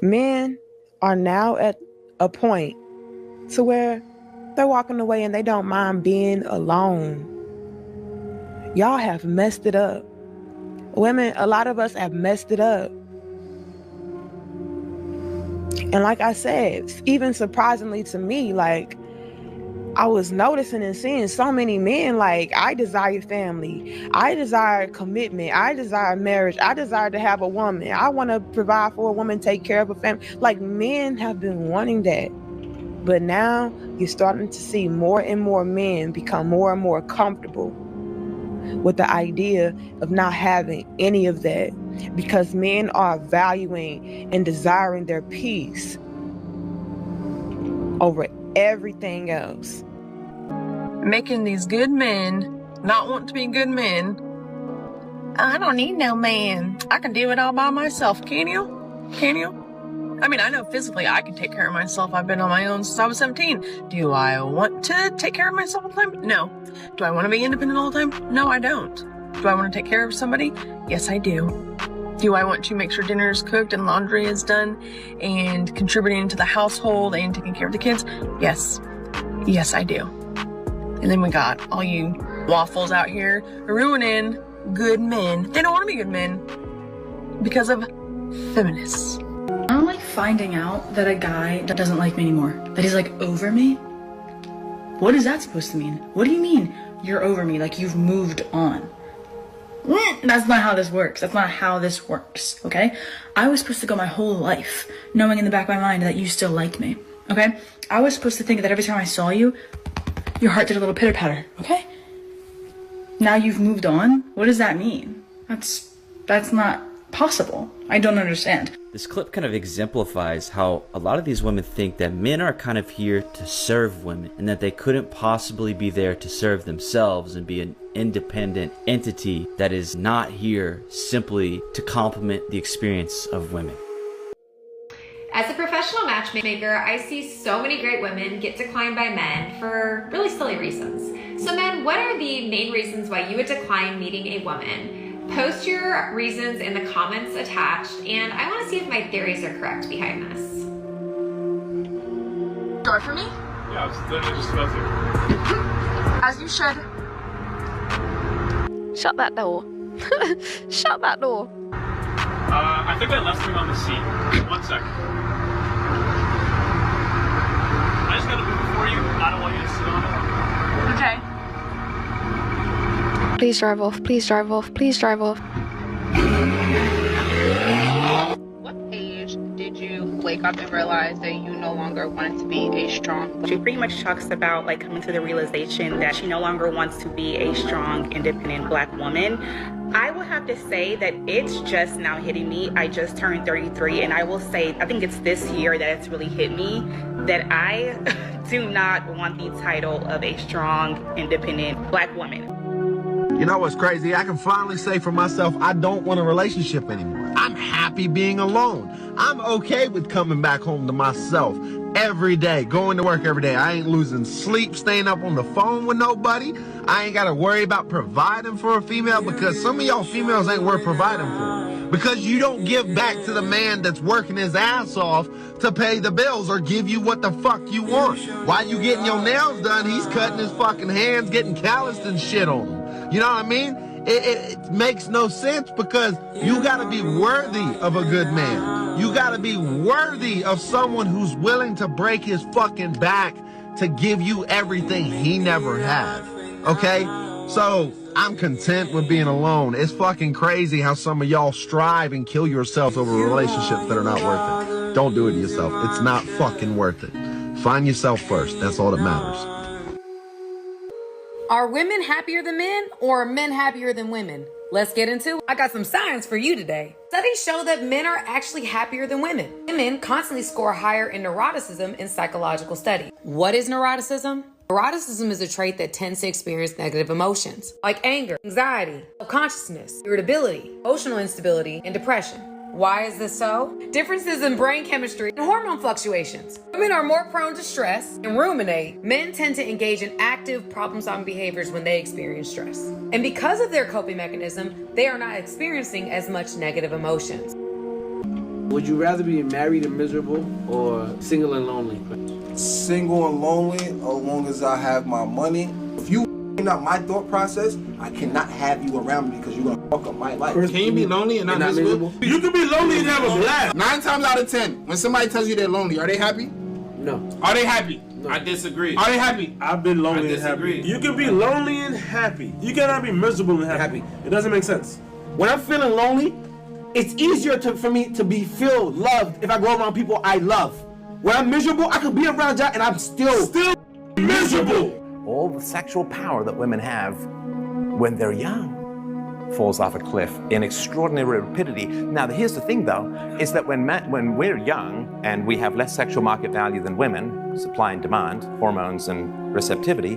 Men are now at a point to where they're walking away and they don't mind being alone. Y'all have messed it up. Women, a lot of us have messed it up. And like I said, even surprisingly to me, like, I was noticing and seeing so many men, like, I desire family. I desire commitment. I desire marriage. I desire to have a woman. I want to provide for a woman, take care of a family. Like, men have been wanting that. But now you're starting to see more and more men become more and more comfortable with the idea of not having any of that, because men are valuing and desiring their peace over everything else. Making these good men not want to be good men. I don't need no man. I can do it all by myself. Can you? Can you? I mean, I know physically I can take care of myself. I've been on my own since I was 17. Do I want to take care of myself all the time? No. Do I want to be independent all the time? No, I don't. Do I want to take care of somebody? Yes, I do. Do I want to make sure dinner is cooked and laundry is done and contributing to the household and taking care of the kids? Yes. Yes, I do. And then we got all you waffles out here ruining good men. They don't want to be good men because of feminists. I don't like finding out that a guy doesn't like me anymore. That he's like over me. What is that supposed to mean? What do you mean you're over me? Like you've moved on. That's not how this works. That's not how this works, okay? I was supposed to go my whole life knowing in the back of my mind that you still like me, okay? I was supposed to think that every time I saw you, your heart did a little pitter-patter, okay? Now you've moved on? What does that mean? That's not possible. I don't understand. This clip kind of exemplifies how a lot of these women think that men are kind of here to serve women and that they couldn't possibly be there to serve themselves and be an independent entity that is not here simply to complement the experience of women. As a professional matchmaker, I see so many great women get declined by men for really silly reasons. So men, what are the main reasons why you would decline meeting a woman? Post your reasons in the comments attached, and I want to see if my theories are correct behind this. Door for me? Yeah, I was literally just about to. As you should. Shut that door. Shut that door. I think I left him on the seat. 1 second. I just gotta move it for you. I don't want you to sit on it. Okay. Please drive off. Please drive off. Please drive off. What age did you wake up and realize that you no longer wanted to be a strong? She pretty much talks about like coming to the realization that she no longer wants to be a strong, independent Black woman. I will have to say that it's just now hitting me. I just turned 33, and I will say, I think it's this year that it's really hit me that I do not want the title of a strong, independent Black woman. You know what's crazy? I can finally say for myself, I don't want a relationship anymore. I'm happy being alone. I'm okay with coming back home to myself every day, going to work every day. I ain't losing sleep, staying up on the phone with nobody. I ain't got to worry about providing for a female, because some of y'all females ain't worth providing for. Because you don't give back to the man that's working his ass off to pay the bills or give you what the fuck you want. While you getting your nails done, he's cutting his fucking hands, getting calloused and shit on them. You know what I mean? It makes no sense, because you got to be worthy of a good man. You got to be worthy of someone who's willing to break his fucking back to give you everything he never had. Okay? So I'm content with being alone. It's fucking crazy how some of y'all strive and kill yourselves over relationships that are not worth it. Don't do it to yourself. It's not fucking worth it. Find yourself first. That's all that matters. Are women happier than men, or are men happier than women? Let's get into it. I got some science for you today. Studies show that men are actually happier than women. Women constantly score higher in neuroticism in psychological studies. What is neuroticism? Neuroticism is a trait that tends to experience negative emotions like anger, anxiety, self-consciousness, irritability, emotional instability, and depression. Why is this so? Differences in brain chemistry and hormone fluctuations. Women are more prone to stress and ruminate. Men tend to engage in active problem-solving behaviors when they experience stress. And because of their coping mechanism, they are not experiencing as much negative emotions. Would you rather be married and miserable or single and lonely? Single and lonely, as long as I have my money. If you not my thought process, I cannot have you around me because you're gonna fuck up my life. Can you be lonely and not miserable? You can be lonely and have a blast. 9 times out of 10, when somebody tells you they're lonely, are they happy? No. Are they happy? No. I disagree. Are they happy? I've been lonely and happy. You can be lonely and happy. You cannot be miserable and happy. It doesn't make sense. When I'm feeling lonely, it's easier for me to feel loved if I go around people I love. When I'm miserable, I could be around y'all and I'm still miserable. All the sexual power that women have when they're young falls off a cliff in extraordinary rapidity. Now, here's the thing, though, is that when we're young and we have less sexual market value than women, supply and demand, hormones and receptivity,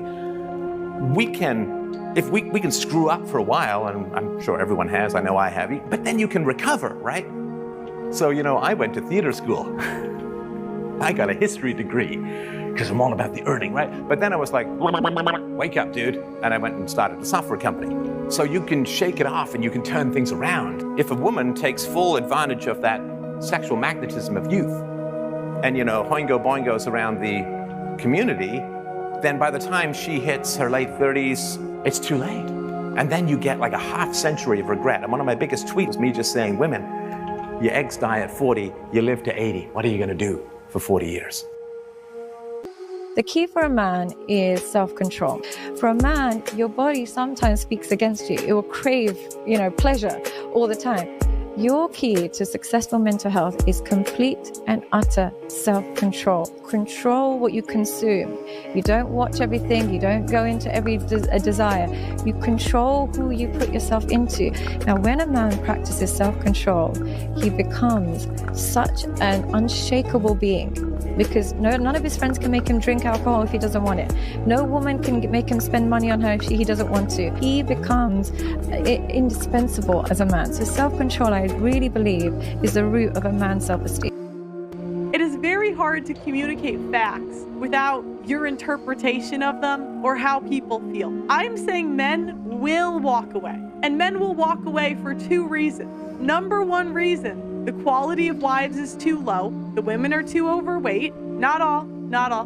we can screw up for a while, and I'm sure everyone has, I know I have, but then you can recover, right? So, I went to theater school. I got a history degree because I'm all about the earning, right? But then I was like, wake up, dude. And I went and started a software company. So you can shake it off and you can turn things around. If a woman takes full advantage of that sexual magnetism of youth and, hoingo boingos around the community, then by the time she hits her late 30s, it's too late. And then you get like a half century of regret. And one of my biggest tweets was me just saying, women, your eggs die at 40, you live to 80. What are you gonna do for 40 years? The key for a man is self-control. For a man, your body sometimes speaks against you. It will crave, pleasure all the time. Your key to successful mental health is complete and utter self-control. Control what you consume. You don't watch everything. You don't go into every desire. You control who you put yourself into. Now, when a man practices self-control, he becomes such an unshakable being. Because none of his friends can make him drink alcohol if he doesn't want it. No woman can make him spend money on her if he doesn't want to. He becomes indispensable as a man. So self-control, I really believe, is the root of a man's self-esteem. It is very hard to communicate facts without your interpretation of them or how people feel. I'm saying men will walk away. And men will walk away for 2 reasons. Number 1 reason, the quality of wives is too low. The women are too overweight. Not all.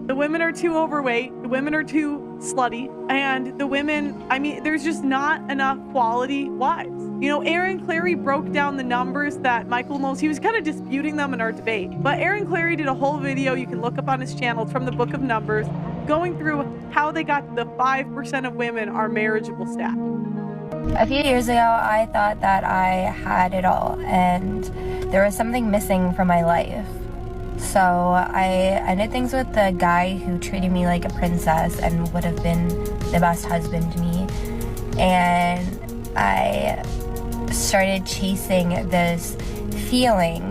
The women are too overweight. The women are too slutty. And the women, there's just not enough quality wives. Aaron Clary broke down the numbers that Michael Knowles, he was kind of disputing them in our debate. But Aaron Clary did a whole video you can look up on his channel. It's from the Book of Numbers, going through how they got to the 5% of women are marriageable stat. A few years ago, I thought that I had it all, and there was something missing from my life. So I did things with the guy who treated me like a princess and would have been the best husband to me. And I started chasing this feeling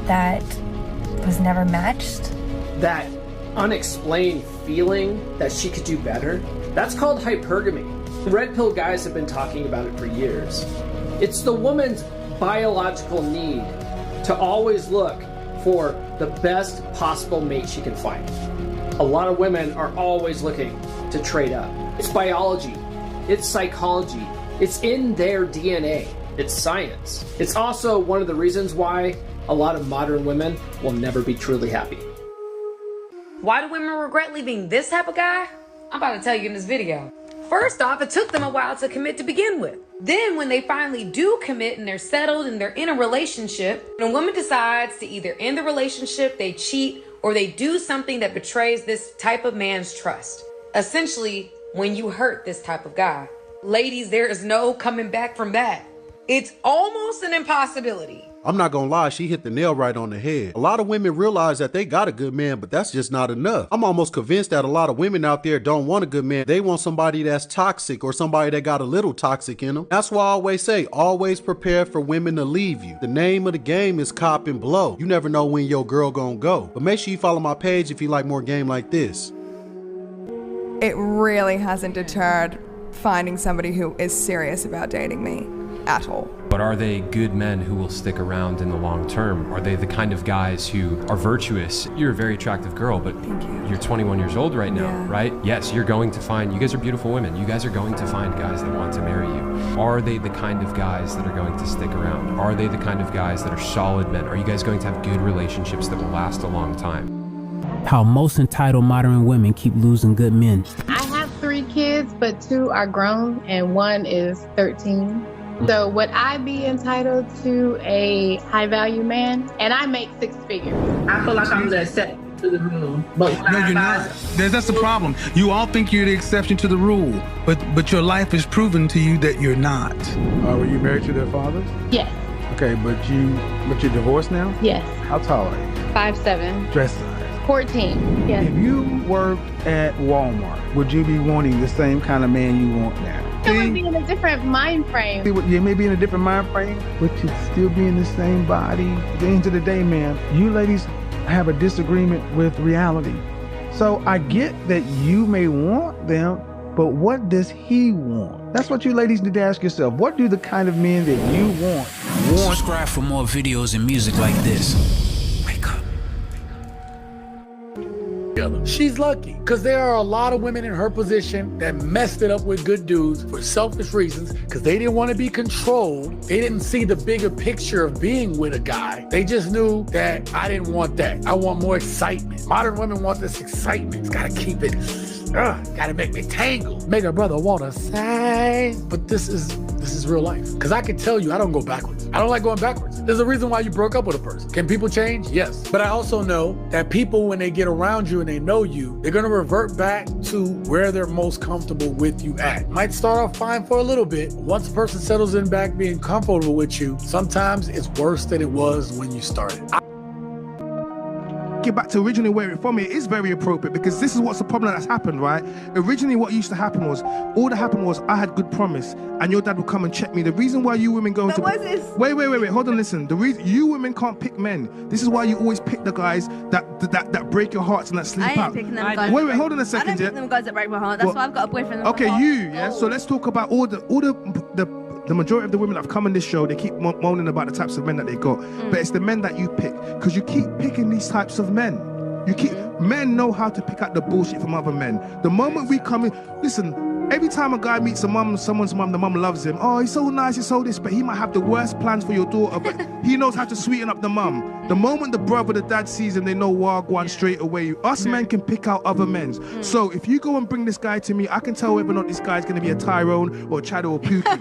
that was never matched. That unexplained feeling that she could do better, that's called hypergamy. Red pill guys have been talking about it for years. It's the woman's biological need to always look for the best possible mate she can find. A lot of women are always looking to trade up. It's biology, it's psychology, it's in their DNA, it's science. It's also one of the reasons why a lot of modern women will never be truly happy. Why do women regret leaving this type of guy? I'm about to tell you in this video. First off, it took them a while to commit to begin with. Then when they finally do commit and they're settled and they're in a relationship, and a woman decides to either end the relationship, they cheat, or they do something that betrays this type of man's trust. Essentially, when you hurt this type of guy. Ladies, there is no coming back from that. It's almost an impossibility. I'm not gonna lie, she hit the nail right on the head. A lot of women realize that they got a good man, but that's just not enough. I'm almost convinced that a lot of women out there don't want a good man. They want somebody that's toxic or somebody that got a little toxic in them. That's why I always say, always prepare for women to leave you. The name of the game is cop and blow. You never know when your girl gonna go. But make sure you follow my page if you like more game like this. It really hasn't deterred finding somebody who is serious about dating me at all. But are they good men who will stick around in the long term? Are they the kind of guys who are virtuous? You're a very attractive girl, but you're 21 years old right now, right? Yes, you're going to find, you guys are beautiful women. You guys are going to find guys that want to marry you. Are they the kind of guys that are going to stick around? Are they the kind of guys that are solid men? Are you guys going to have good relationships that will last a long time? How most entitled modern women keep losing good men. I have 3 kids, but 2 are grown and 1 is 13. So would I be entitled to a high value man? And I make 6 figures. I feel like I'm the exception to the rule. But no, you're not. That's the problem. You all think you're the exception to the rule, but your life is proven to you that you're not. Were you married to their fathers? Yes. Okay, but you're divorced now? Yes. How tall are you? 5'7". Dress size? 14. Yes. If you worked at Walmart, would you be wanting the same kind of man you want now? It would be in a different mind frame. You may be in a different mind frame, but you'd still be in the same body. At the end of the day, man, you ladies have a disagreement with reality. So I get that you may want them, but what does he want? That's what you ladies need to ask yourself. What do the kind of men that you want? Subscribe for more videos and music like this. She's lucky because there are a lot of women in her position that messed it up with good dudes for selfish reasons because they didn't want to be controlled. They didn't see the bigger picture of being with a guy. They just knew that I didn't want that. I want more excitement. Modern women want this excitement. It's gotta keep it, gotta make me tangle. Make a brother wanna say. But this is real life. Because I can tell you, I don't go backwards. I don't like going backwards. There's a reason why you broke up with a person. Can people change? Yes. But I also know that people, when they get around you and they know you, they're gonna revert back to where they're most comfortable with you at. Might start off fine for a little bit. Once a person settles in back being comfortable with you, sometimes it's worse than it was when you started. Get back to originally where it from, it is very appropriate because this is what's the problem that's happened, right? Originally what used to happen was, all that happened was I had good promise and your dad would come and check me. The reason why you women go into... Wait, hold on, listen. The reason you women can't pick men. This is why you always pick the guys that break your hearts and that sleep out. I ain't picking them guys. Wait, hold on a second. I don't pick them guys that break my heart. That's why I've got a boyfriend. Okay, so let's talk about all the majority of the women that have come on this show, they keep moaning about the types of men that they got. But it's the men that you pick because you keep picking these types of men. Men know how to pick out the bullshit from other men. The moment we come in, listen, every time a guy meets someone's mum, the mum loves him. Oh, he's so nice, he's so this, but he might have the worst plans for your daughter, but he knows how to sweeten up the mum. The moment the brother, the dad sees him, they know Wagwan straight away. Us men can pick out other men. So if you go and bring this guy to me, I can tell whether or not this guy's gonna be a Tyrone or a Chad or a Pookie.